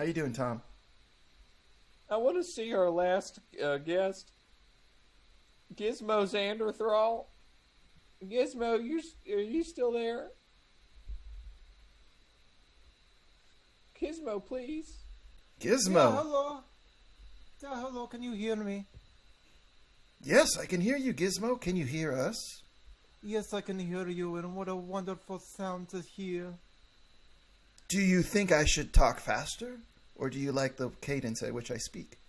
How you doing, Tom? I want to see our last guest, Gizmo Xanderthral. Gizmo, are you still there? Gizmo, please. Gizmo. Yeah, hello. Yeah, hello. Can you hear me? Yes, I can hear you, Gizmo. Can you hear us? Yes, I can hear you, and what a wonderful sound to hear. Do you think I should talk faster? Or do you like the cadence at which I speak?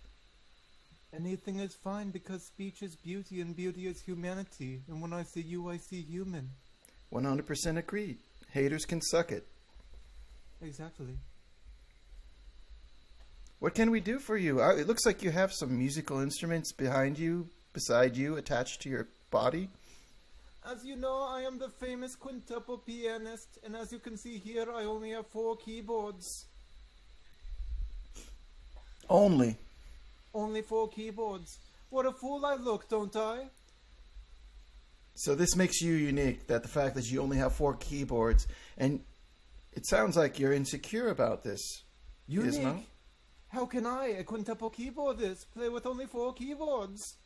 Anything is fine because speech is beauty and beauty is humanity. And when I see you, I see human. 100% agreed. Haters can suck it. Exactly. What can we do for you? It looks like you have some musical instruments beside you, attached to your body. As you know, I am the famous quintuple pianist, and as you can see here, I only have 4 keyboards. Only 4 keyboards. What a fool I look, don't I? So this makes you unique, that the fact that you only have 4 keyboards, and it sounds like you're insecure about this. Unique? Gizmo? How can I, a quintuple keyboardist, play with only 4 keyboards?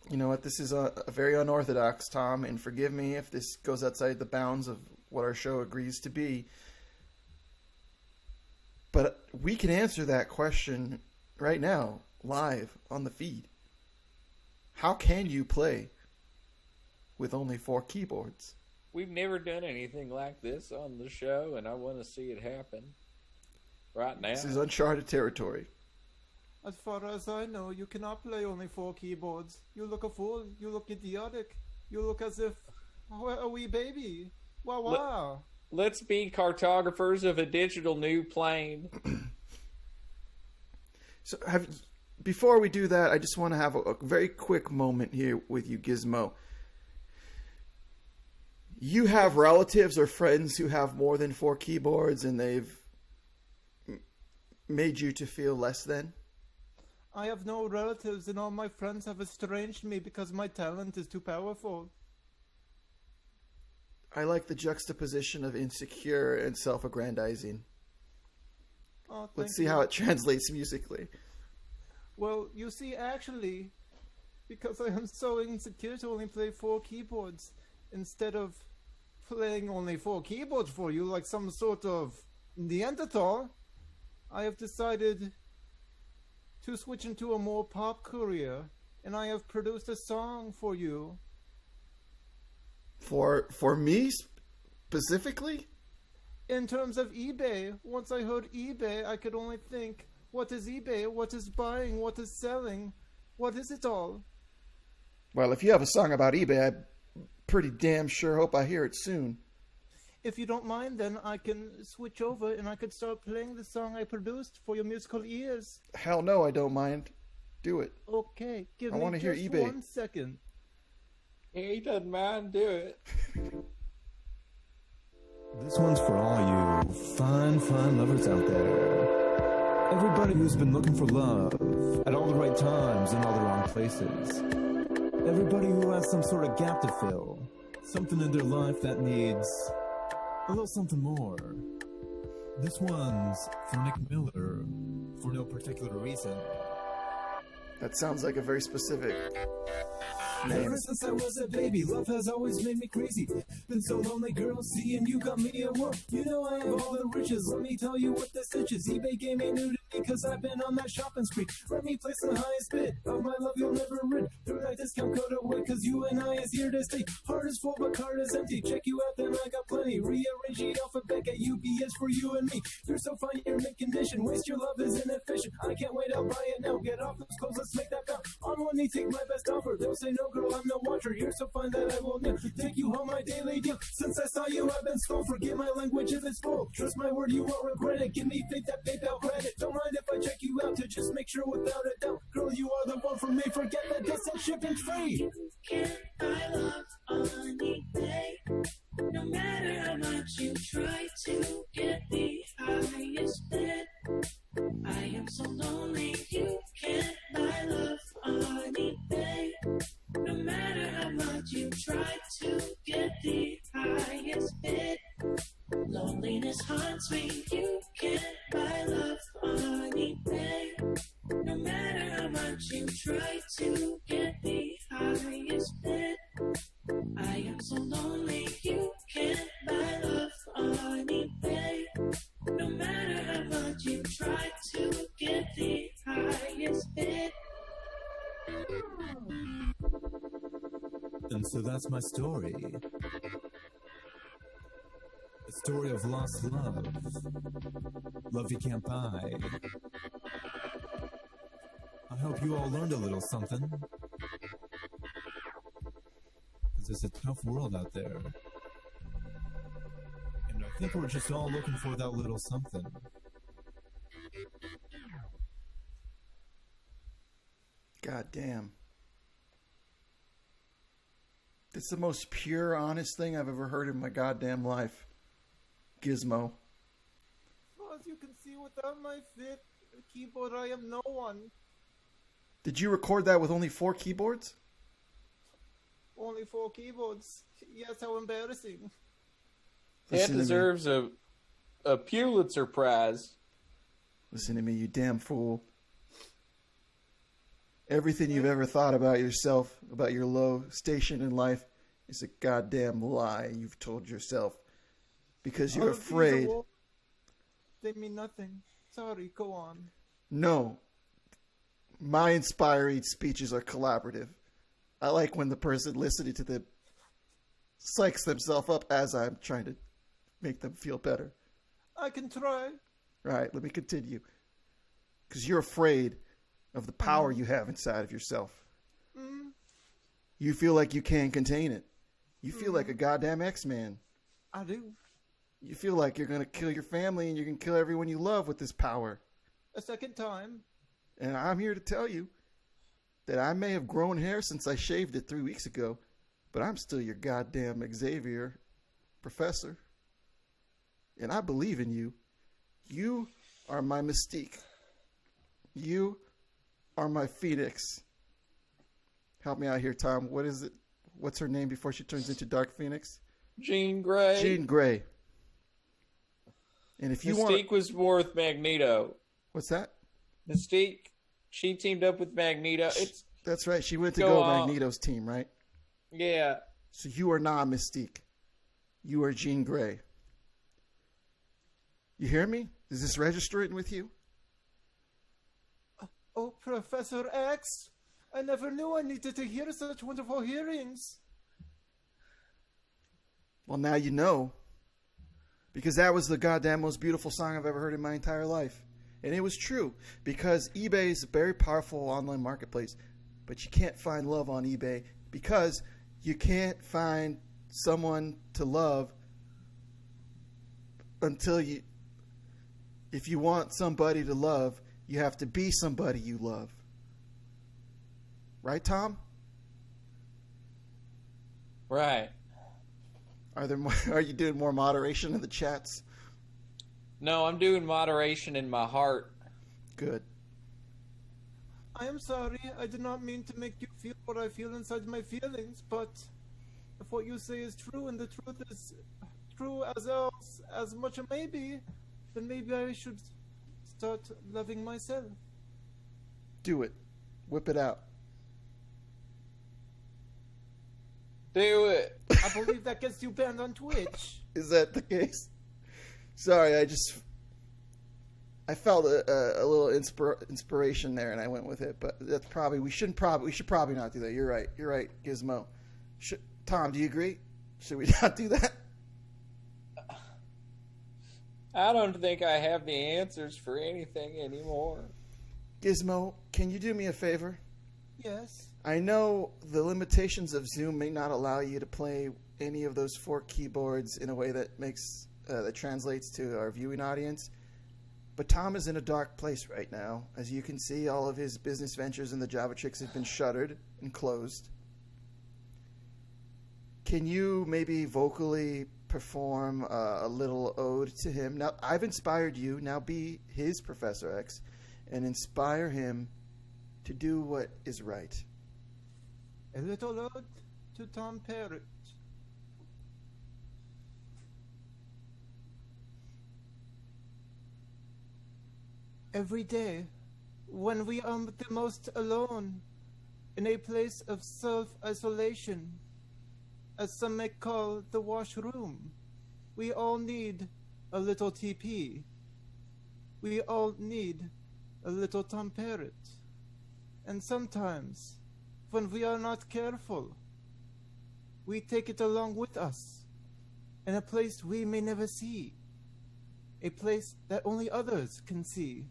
You know what, this is a very unorthodox, Tom, and forgive me if this goes outside the bounds of what our show agrees to be. But we can answer that question right now, live on the feed. How can you play with only 4 keyboards? We've never done anything like this on the show, and I want to see it happen right now. This is uncharted territory. As far as I know, you cannot play only 4 keyboards. You look a fool. You look idiotic. You look as if a wee baby. Wow, wow. Let's be cartographers of a digital new plane. So before we do that, I just want to have a very quick moment here with you, Gizmo. You have relatives or friends who have more than 4 keyboards and they've made you to feel less than? I have no relatives and all my friends have estranged me because my talent is too powerful. I like the juxtaposition of insecure and self-aggrandizing. Oh, Let's see how it translates musically. Well, you see, actually, because I am so insecure to only play 4 keyboards, instead of playing only 4 keyboards for you like some sort of Neanderthal, I have decided to switch into a more pop career, and I have produced a song for you. For me specifically? In terms of eBay, once I heard eBay, I could only think, what is eBay? What is buying? What is selling? What is it all? Well, if you have a song about eBay, I pretty damn sure hope I hear it soon. If you don't mind, then I can switch over and I could start playing the song I produced for your musical ears. Hell no, I don't mind. Do it. Okay, give I me wanna hear just eBay. 1 second. He doesn't mind, do it. This one's for all you fine lovers out there. Everybody who's been looking for love at all the right times in all the wrong places. Everybody who has some sort of gap to fill. Something in their life that needs a little something more. This one's for Nick Miller, for no particular reason. That sounds like a very specific name. Ever since I was a baby, love has always made me crazy. Been so lonely, girl, seeing you got me at work. You know I have all the riches, let me tell you what this itch is. eBay gave me nudity, cause I've been on that shopping spree. Let me place the highest bid of my love you'll never rid. Through that discount code away, cause you and I is here to stay. Heart is full, but card is empty. Check you out, then I got plenty. Rearrange the alphabet, get UPS for you and me. You're so fine, you're mint condition. Waste your love is inefficient. I can't wait, I'll buy it now. Get off those clothes, let's make that count. On one knee, take my best offer. They'll say no, girl, I'm no watcher. You're so fine that I will never take you home, my daily deal. Since I saw you, I've been slow. Forget my language if it's full. Trust my word, you won't regret it. Give me faith that PayPal credit. Don't mind if I check you out to just make sure without a doubt. Girl, you are the one for me. Forget the distance, shipping's free. You can't buy love on eBay. No matter how much you try to get the highest bid. I am so lonely, you can't buy love on eBay. No matter how much you try to get the highest bid. Loneliness haunts me, you can't so that's my story. A story of lost love. Love you can't buy. I hope you all learned a little something. Because it's a tough world out there. And I think we're just all looking for that little something. God damn. That's the most pure, honest thing I've ever heard in my goddamn life. Gizmo. Well, as you can see, without my fit keyboard, I am no one. Did you record that with only 4 keyboards? Only 4 keyboards. Yes, how embarrassing. That Listen to me. deserves a Pulitzer Prize. Listen to me, you damn fool. Everything you've ever thought about yourself, about your low station in life, is a goddamn lie you've told yourself. Because you're All of these afraid. awards, they mean nothing. Sorry, go on. No. My inspiring speeches are collaborative. I like when the person listening to them psychs themselves up as I'm trying to make them feel better. I can try. Right, let me continue. Because you're afraid of the power you have inside of yourself. You feel like you can't contain it. You feel like a goddamn X-Man. I do. You feel like you're going to kill your family and you're going to kill everyone you love with this power. A second time. And I'm here to tell you that I may have grown hair since I shaved it 3 weeks ago, but I'm still your goddamn Xavier professor. And I believe in you. You are my Mystique. You are my Phoenix. Help me out here, Tom. What is it? What's her name before she turns into Dark Phoenix? Jean Grey. Jean Grey. And if you want... Mystique was more with Magneto. What's that? Mystique, she teamed up with Magneto. That's right. She went to Go go on. Magneto's team, right? Yeah. So you are not Mystique. You are Jean Grey. You hear me? Is this registering with you? Oh, Professor X. I never knew I needed to hear such wonderful hearings. Well, now you know. Because that was the goddamn most beautiful song I've ever heard in my entire life. And it was true. Because eBay is a very powerful online marketplace. But you can't find love on eBay. Because you can't find someone to love until you... If you want somebody to love, you have to be somebody you love. Right, Tom? Right. Are you doing more moderation in the chats? No, I'm doing moderation in my heart. Good. I am sorry. I did not mean to make you feel what I feel inside my feelings, but if what you say is true and the truth is true as much as maybe, then maybe I should start loving myself. Do it. Whip it out. Do it. I believe that gets you banned on Twitch. Is that the case? Sorry, I felt a little inspiration there, and I went with it. But that's probably we should probably not do that. You're right, Gizmo. Tom, do you agree? Should we not do that? I don't think I have the answers for anything anymore. Gizmo, can you do me a favor? Yes. I know the limitations of Zoom may not allow you to play any of those 4 keyboards in a way that that translates to our viewing audience. But Tom is in a dark place right now. As you can see, all of his business ventures in the Java Tricks have been shuttered and closed. Can you maybe vocally perform a little ode to him? Now, I've inspired you. Now be his Professor X and inspire him to do what is right. A little ode to Tom Parrott. Every day, when we are the most alone, in a place of self-isolation, as some may call the washroom, we all need a little TP. We all need a little Tom Parrott. And sometimes, when we are not careful, we take it along with us, in a place we may never see, a place that only others can see.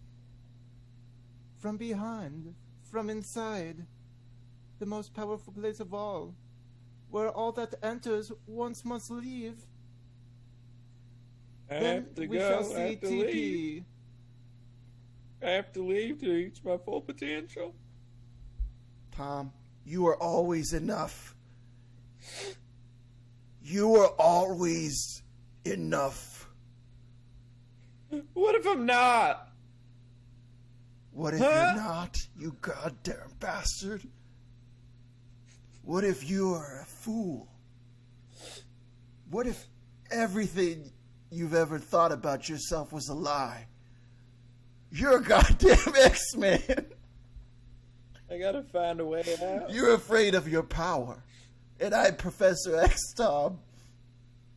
From behind, from inside, the most powerful place of all, where all that enters once must leave. I Then have to we go. shall I see have to TP. leave. I have to leave to reach my full potential. Tom, you are always enough. You are always enough. What if I'm not? What if Huh? you're not, you goddamn bastard? What if you're a fool? What if everything you've ever thought about yourself was a lie? You're a goddamn X-Man. I gotta find a way out. You're afraid of your power. And I'm Professor X, Tom.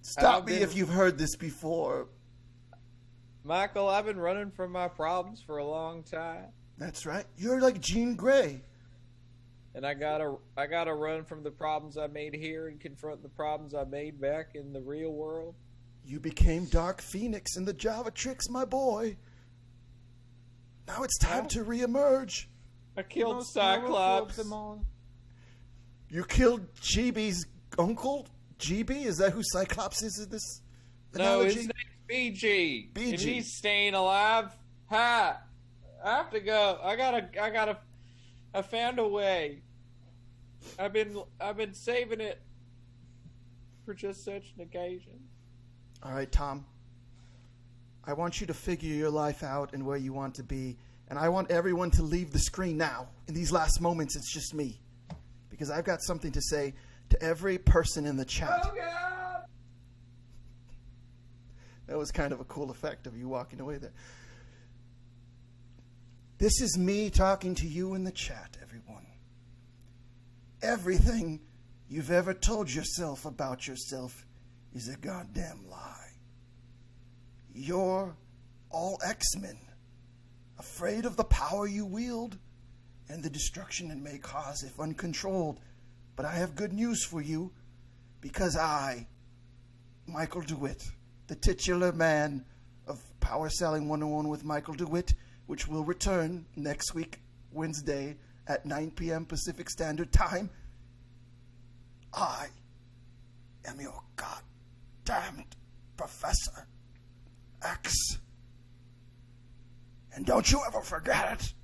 Stop me if you've heard this before. Michael, I've been running from my problems for a long time. That's right. You're like Jean Grey. And I gotta run from the problems I made here and confront the problems I made back in the real world. You became Dark Phoenix in the Java Tricks, my boy. Now it's time to reemerge. I killed Most powerful of Cyclops. them all. You killed GB's uncle? GB? Is that who Cyclops is in this No, his analogy? name's BG. BG. And he's staying alive. Ha! I have to go. I found a way. I've been saving it for just such an occasion. All right, Tom. I want you to figure your life out and where you want to be. And I want everyone to leave the screen now. In these last moments, it's just me. Because I've got something to say to every person in the chat. Oh God! That was kind of a cool effect of you walking away there. This is me talking to you in the chat, everyone. Everything you've ever told yourself about yourself is a goddamn lie. You're all X-Men, afraid of the power you wield and the destruction it may cause if uncontrolled. But I have good news for you, because I, Michael DeWitt, the titular man of Power Selling 101 with Michael DeWitt, which will return next week, Wednesday, at 9 p.m. Pacific Standard Time, I am your goddamned Professor X. And don't you ever forget it.